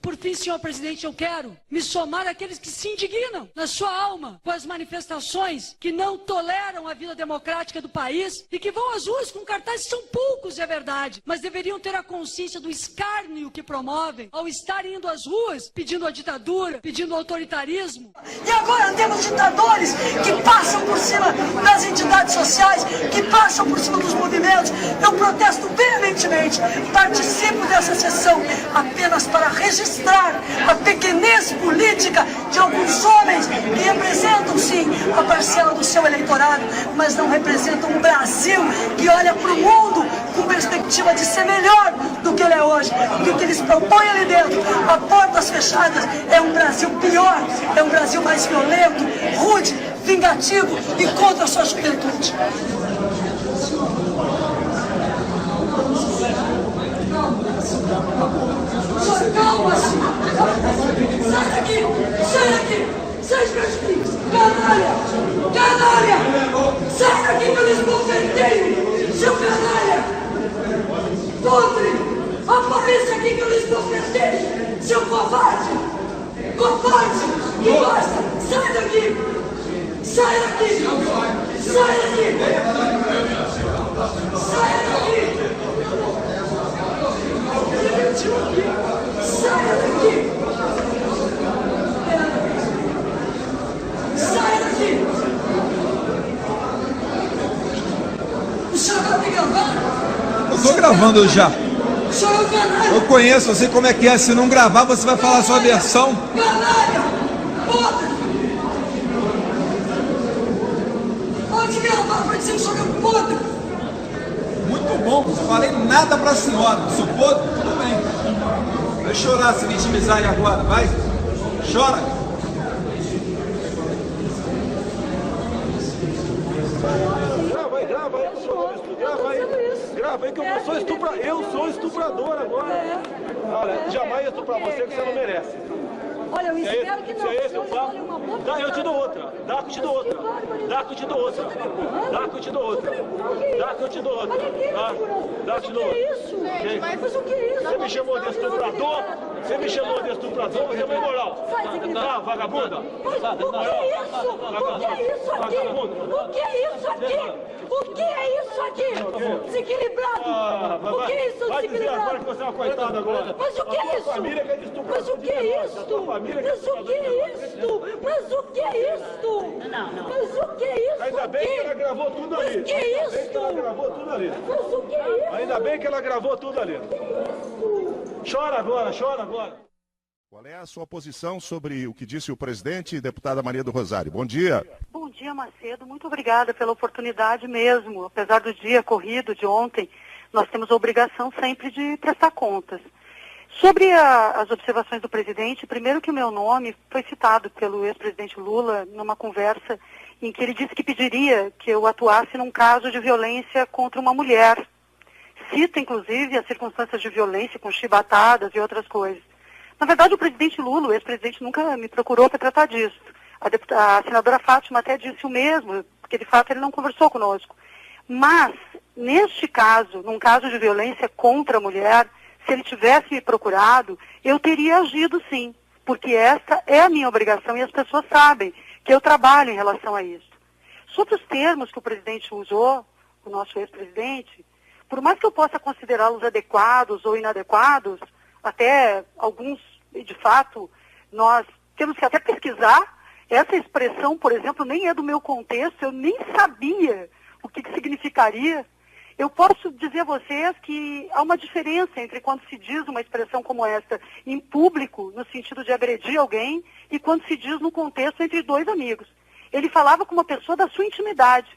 Por fim, senhor presidente, eu quero me somar àqueles que se indignam na sua alma com as manifestações que não toleram a vida democrática do país e que vão às ruas com cartazes, são poucos, é verdade, mas deveriam ter a consciência do escárnio que promovem ao estar indo às ruas pedindo a ditadura, pedindo o autoritarismo. E agora temos ditadores que passam por cima das entidades sociais, que passam por cima dos movimentos. Eu protesto veementemente, participo dessa sessão apenas para registrar a pequenez política de alguns homens que representam, sim, a parcela do seu eleitorado, mas não representam um Brasil que olha para o mundo com perspectiva de ser melhor do que ele é hoje. Porque o que eles propõem ali dentro, a portas fechadas, é um Brasil pior, é um Brasil mais violento, rude, vingativo e contra a sua juventude. Calma-se! Sai daqui! Sai daqui! Sai daqui! Canalha! Canalha! Sai daqui que eu lhes confeiteio! Seu canalha! Podre! Apareça aqui que eu lhes confeiteio! Seu covarde! Covarde! Que gosta! Sai daqui! Sai daqui! Sai daqui! Sai daqui! Saia daqui! Saia daqui! O senhor vai me gravar? Eu tô gravando já. O senhor é um canalha! Eu conheço, eu sei como é que é. Se não gravar, você vai falar a sua versão. Canalha! Podre! Pode gravar pra dizer que o senhor é um podre! Muito bom, não falei nada pra senhora. Sou podre? Tudo bem. Vai chorar, se vitimizar aí agora, vai. Chora. Grava aí que eu sou estuprador agora. Olha, jamais estuprar você que você não merece. Olha, eu espero que não. Dá, eu te dou outra. Dá que eu te dou outra. Dá que eu te dou outra. Dá que eu te dou outra. Dá que eu te dou outra. Dá que eu te dou outra. Mas o que é isso? Você me chamou de estuprador? Você me chamou de estuprador? Você é uma imoral. Tá, vagabunda? O que é isso aqui? O que é isso aqui? Desequilibrado! O que é isso, vai dizer agora que desequilibrado? você é uma coitada agora. Mas o que é isso? Família que é de estuprador. Mas o que é isso? A tua família que é Mas o que é isso? Mas o que é isso? Não. Mas o que é isso? Ainda bem que ela gravou tudo ali. Mas o que é Ainda bem que ela isso? gravou tudo ali. Mas o que é isso? Ainda bem que ela gravou tudo ali. Chora agora, chora agora. Qual é a sua posição sobre o que disse o presidente, deputada Maria do Rosário? Bom dia. Bom dia, Macedo. Muito obrigada pela oportunidade mesmo. Apesar do dia corrido de ontem, nós temos a obrigação sempre de prestar contas. Sobre as observações do presidente, primeiro que o meu nome foi citado pelo ex-presidente Lula numa conversa em que ele disse que pediria que eu atuasse num caso de violência contra uma mulher. Cita, inclusive, as circunstâncias de violência com chibatadas e outras coisas. Na verdade, o presidente Lula, o ex-presidente, nunca me procurou para tratar disso. A senadora Fátima até disse o mesmo, porque de fato ele não conversou conosco. Mas, neste caso, num caso de violência contra a mulher, se ele tivesse me procurado, eu teria agido sim, porque essa é a minha obrigação e as pessoas sabem que eu trabalho em relação a isso. Sobre os termos que o presidente usou, o nosso ex-presidente, por mais que eu possa considerá-los adequados ou inadequados, até alguns, de fato, nós temos que até pesquisar. Essa expressão, por exemplo, nem é do meu contexto, eu nem sabia o que significaria. Eu posso dizer a vocês que há uma diferença entre quando se diz uma expressão como esta em público, no sentido de agredir alguém, e quando se diz no contexto entre dois amigos. Ele falava com uma pessoa da sua intimidade.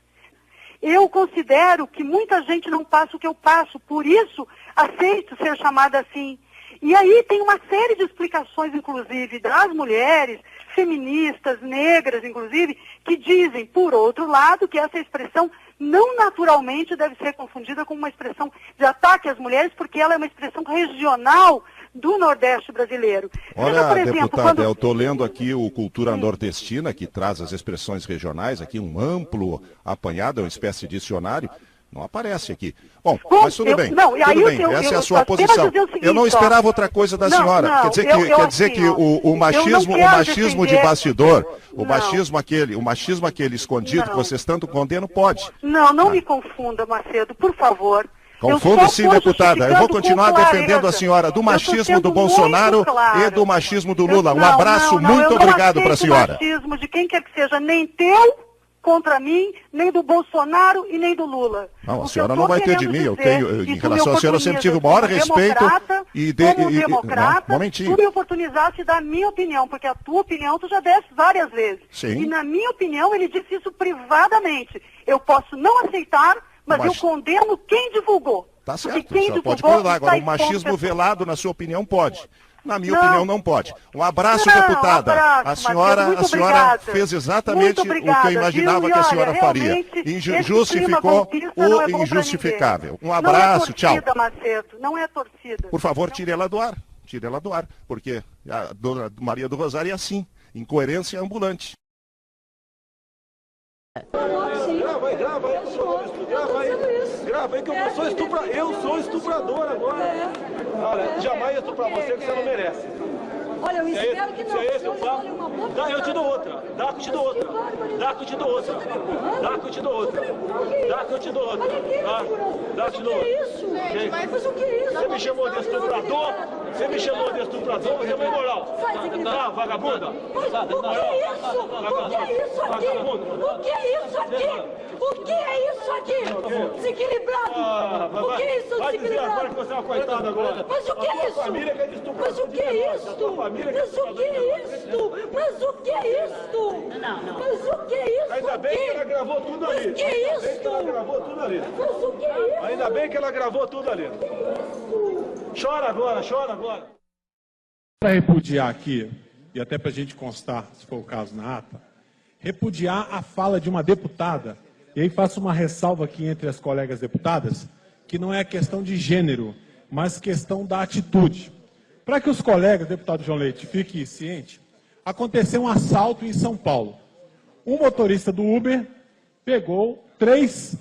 Eu considero que muita gente não passa o que eu passo, por isso aceito ser chamada assim. E aí tem uma série de explicações, inclusive, das mulheres, feministas, negras, inclusive, que dizem, por outro lado, que essa expressão não naturalmente deve ser confundida com uma expressão de ataque às mulheres, porque ela é uma expressão regional do Nordeste brasileiro. Olha, por exemplo, deputada, eu estou lendo aqui o Cultura Nordestina, que traz as expressões regionais, aqui um amplo apanhado, é uma espécie de dicionário. Não aparece aqui. Bom, mas tudo bem. Não, e aí tudo bem. Essa é a sua posição. Eu não esperava outra coisa da senhora. Quer dizer que o machismo de bastidor, o machismo aquele escondido que vocês tanto condenam, pode. Não me confunda, Macedo, por favor. Confundo sim, deputada. Eu vou continuar defendendo a senhora do machismo do Bolsonaro e do machismo do Lula. Um abraço, muito obrigado para a senhora. Não machismo de quem quer que seja, nem teu contra mim, nem do Bolsonaro e nem do Lula. Não, a senhora não vai ter de mim. Eu tenho, em relação à senhora, eu sempre tive o maior respeito democrata, momentinho. Tu me oportunizaste da minha opinião, porque a tua opinião tu já deste várias vezes. Sim. E na minha opinião ele disse isso privadamente. Eu posso não aceitar, mas eu condeno quem divulgou. Tá certo, só pode concordar. Agora, o machismo velado, na sua opinião, pode. Na minha opinião, não pode. Um abraço, deputada. A senhora fez exatamente o que eu imaginava que a senhora faria. Justificou o injustificável. Um abraço, tchau. Macedo, não é torcida. Por favor, tire ela do ar. Tire ela do ar. Porque a dona Maria do Rosário é assim. Incoerência ambulante. Grava aí que eu sou estuprador agora. Olha, jamais ia estuprar você que você não merece. Olha, eu espero que não. Se é esse o papo, dá, eu te dou outra. Dá que eu te dou outra. Dá que eu te dou outra. Dá que eu te dou outra. Dá que eu te dou outra. Dá que eu te dou outra. Mas o que é isso? Você me chamou de estuprador? Você me chamou de estuprador? Você é uma imoral. Tá, vagabunda. O que é isso aqui? O que é isso aqui? O que é isso aqui? Desequilibrado! O que é isso, vai dizer agora que você é uma coitada agora. Mas o que é isso? Mas o que é isso? Mas o que é isso? Mas o que é isso? Mas o que é isso? Ainda bem que ela gravou tudo ali. Mas o que é isso? Ela gravou tudo ali. Mas o que é isso? Ainda bem que ela gravou tudo ali. Chora agora, chora agora. Para repudiar aqui, e até para a gente constar, se for o caso na ata, repudiar a fala de uma deputada. E aí faço uma ressalva aqui entre as colegas deputadas, que não é questão de gênero, mas questão da atitude. Para que os colegas, deputado João Leite, fiquem cientes, aconteceu um assalto em São Paulo. Um motorista do Uber pegou três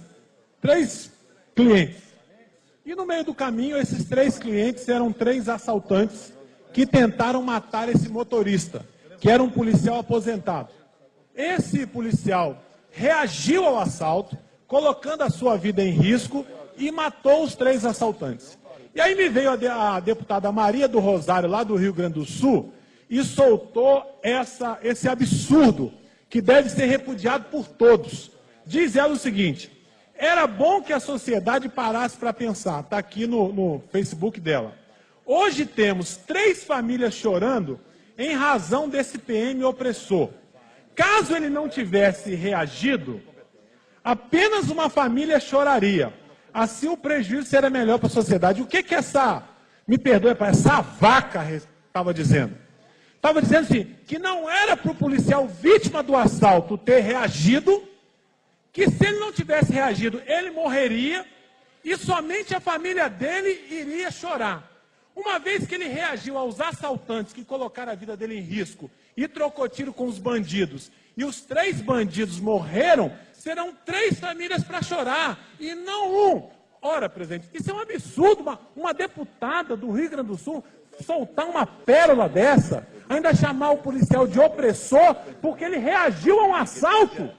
clientes. E no meio do caminho, esses 3 clientes eram 3 assaltantes que tentaram matar esse motorista, que era um policial aposentado. Esse policial reagiu ao assalto, colocando a sua vida em risco e matou os 3 assaltantes. E aí me veio a deputada Maria do Rosário, lá do Rio Grande do Sul, e soltou esse absurdo, que deve ser repudiado por todos. Diz ela o seguinte: era bom que a sociedade parasse para pensar, está aqui no Facebook dela. Hoje temos 3 famílias chorando em razão desse PM opressor. Caso ele não tivesse reagido, apenas uma família choraria. Assim o prejuízo seria melhor para a sociedade. O que me perdoe, essa vaca estava dizendo? Estava dizendo assim, que não era para o policial vítima do assalto ter reagido, que se ele não tivesse reagido, ele morreria e somente a família dele iria chorar. Uma vez que ele reagiu aos assaltantes que colocaram a vida dele em risco e trocou tiro com os bandidos, e os 3 bandidos morreram, serão 3 famílias para chorar, e não um. Ora, presidente, isso é um absurdo, uma deputada do Rio Grande do Sul soltar uma pérola dessa, ainda chamar o policial de opressor, porque ele reagiu a um assalto.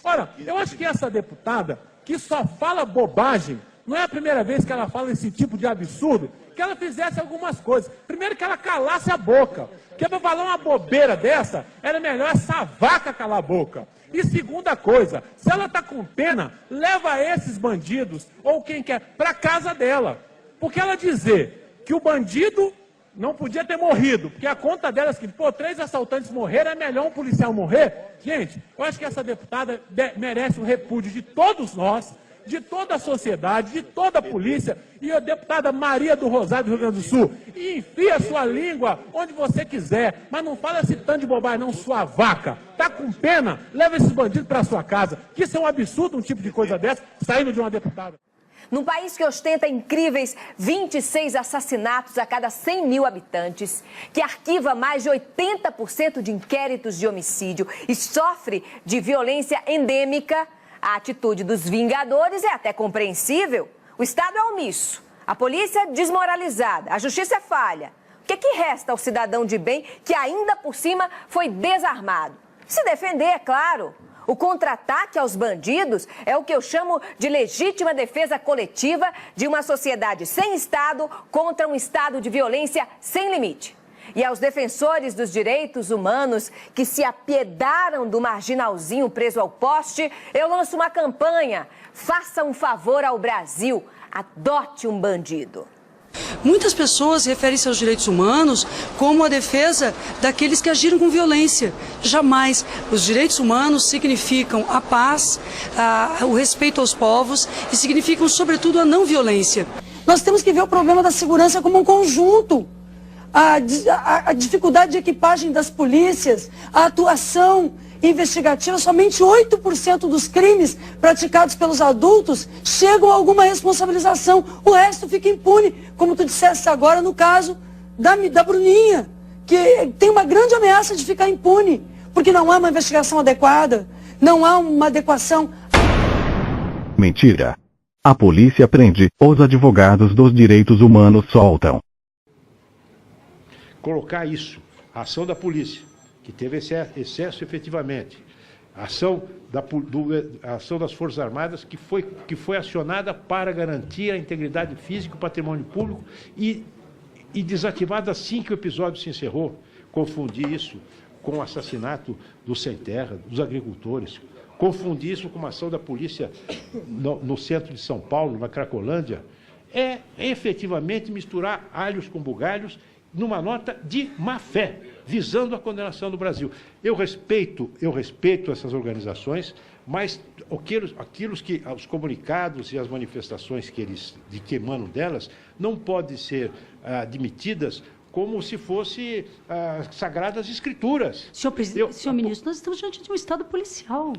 Ora, eu acho que essa deputada, que só fala bobagem, não é a primeira vez que ela fala esse tipo de absurdo, que ela fizesse algumas coisas. Primeiro, que ela calasse a boca. Porque para falar uma bobeira dessa, era melhor essa vaca calar a boca. E segunda coisa, se ela está com pena, leva esses bandidos, ou quem quer, para casa dela. Porque ela dizer que o bandido não podia ter morrido, porque a conta dela é que, 3 assaltantes morreram, é melhor um policial morrer. Gente, eu acho que essa deputada merece o repúdio de todos nós, de toda a sociedade, de toda a polícia, e a deputada Maria do Rosário do Rio Grande do Sul, e enfia sua língua onde você quiser, mas não fala esse tanto de bobagem não, sua vaca. Tá com pena? Leva esses bandidos para sua casa, que isso é um absurdo, um tipo de coisa dessa, saindo de uma deputada. Num país que ostenta incríveis 26 assassinatos a cada 100 mil habitantes, que arquiva mais de 80% de inquéritos de homicídio e sofre de violência endêmica, A atitude dos vingadores é até compreensível. O Estado é omisso, a polícia desmoralizada, a justiça é falha. O que resta ao cidadão de bem que ainda por cima foi desarmado? Se defender, é claro. O contra-ataque aos bandidos é o que eu chamo de legítima defesa coletiva de uma sociedade sem Estado contra um estado de violência sem limite. E aos defensores dos direitos humanos que se apiedaram do marginalzinho preso ao poste, eu lanço uma campanha. Faça um favor ao Brasil. Adote um bandido. Muitas pessoas referem-se aos direitos humanos como a defesa daqueles que agiram com violência. Jamais. Os direitos humanos significam a paz, o respeito aos povos e significam, sobretudo, a não violência. Nós temos que ver o problema da segurança como um conjunto. A dificuldade de equipagem das polícias, a atuação investigativa, somente 8% dos crimes praticados pelos adultos chegam a alguma responsabilização. O resto fica impune, como tu disseste agora no caso da Bruninha, que tem uma grande ameaça de ficar impune, porque não há uma investigação adequada, não há uma adequação. Mentira. A polícia prende, os advogados dos direitos humanos soltam. Colocar isso, a ação da polícia, que teve excesso efetivamente, a ação das Forças Armadas, que foi acionada para garantir a integridade física e o patrimônio público e desativada assim que o episódio se encerrou. Confundir isso com o assassinato do Sem Terra, dos agricultores, confundir isso com uma ação da polícia no centro de São Paulo, na Cracolândia, é efetivamente misturar alhos com bugalhos numa nota de má fé, visando a condenação do Brasil. Eu respeito essas organizações, mas os comunicados e as manifestações que emanam delas não podem ser admitidas como se fossem sagradas escrituras. Senhor ministro, nós estamos diante de um Estado policial.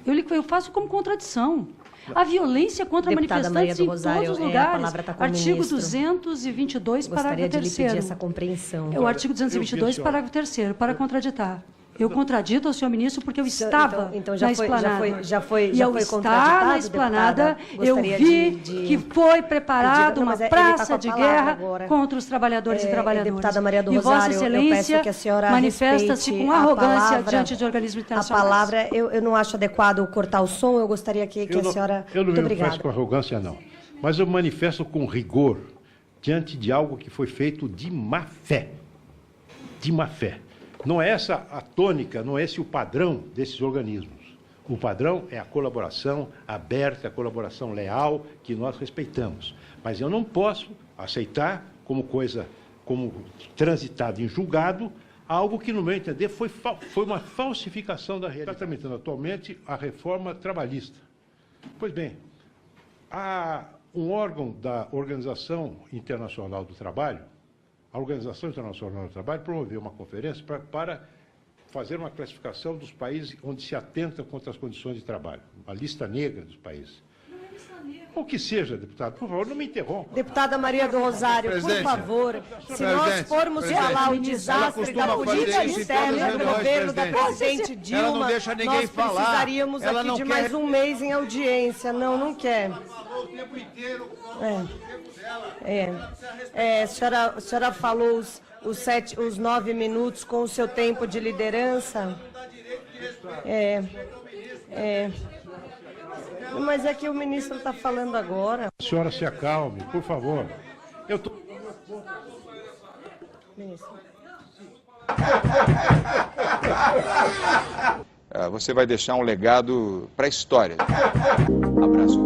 Eu faço como contradição. A violência contra manifestantes em todos os lugares. Artigo 222, parágrafo 3º. Gostaria de lhe pedir essa compreensão. É o artigo 222, parágrafo 3º, para contraditar. Eu contradito ao senhor ministro porque eu estava na esplanada. Já foi e ao estar na esplanada, eu vi que foi preparada uma praça de guerra contra os trabalhadores e trabalhadoras. Deputada Maria do e Rosário, Vossa Excelência manifesta-se com arrogância diante de organismos internacionais. A palavra, eu não acho adequado cortar o som, eu gostaria que a senhora... Eu não me manifesto com arrogância, não. Mas eu manifesto com rigor diante de algo que foi feito de má fé. De má fé. Não é essa a tônica, não é esse o padrão desses organismos. O padrão é a colaboração aberta, a colaboração leal, que nós respeitamos. Mas eu não posso aceitar como transitado em julgado, algo que, no meu entender, foi uma falsificação da realidade. Está tramitando atualmente a reforma trabalhista. Pois bem, há um órgão da Organização Internacional do Trabalho. A Organização Internacional do Trabalho promoveu uma conferência para fazer uma classificação dos países onde se atenta contra as condições de trabalho, uma lista negra dos países. O que seja, deputado, por favor, não me interrompa. Deputada Maria do Rosário, por favor, se nós formos falar o desastre da política externa do governo da presidente Dilma, nós precisaríamos aqui de mais um mês em audiência. Não quer. A senhora falou os 9 minutos com o seu tempo de liderança. Mas é que o ministro está falando agora. A senhora se acalme, por favor. Você vai deixar um legado para a história. Abraço.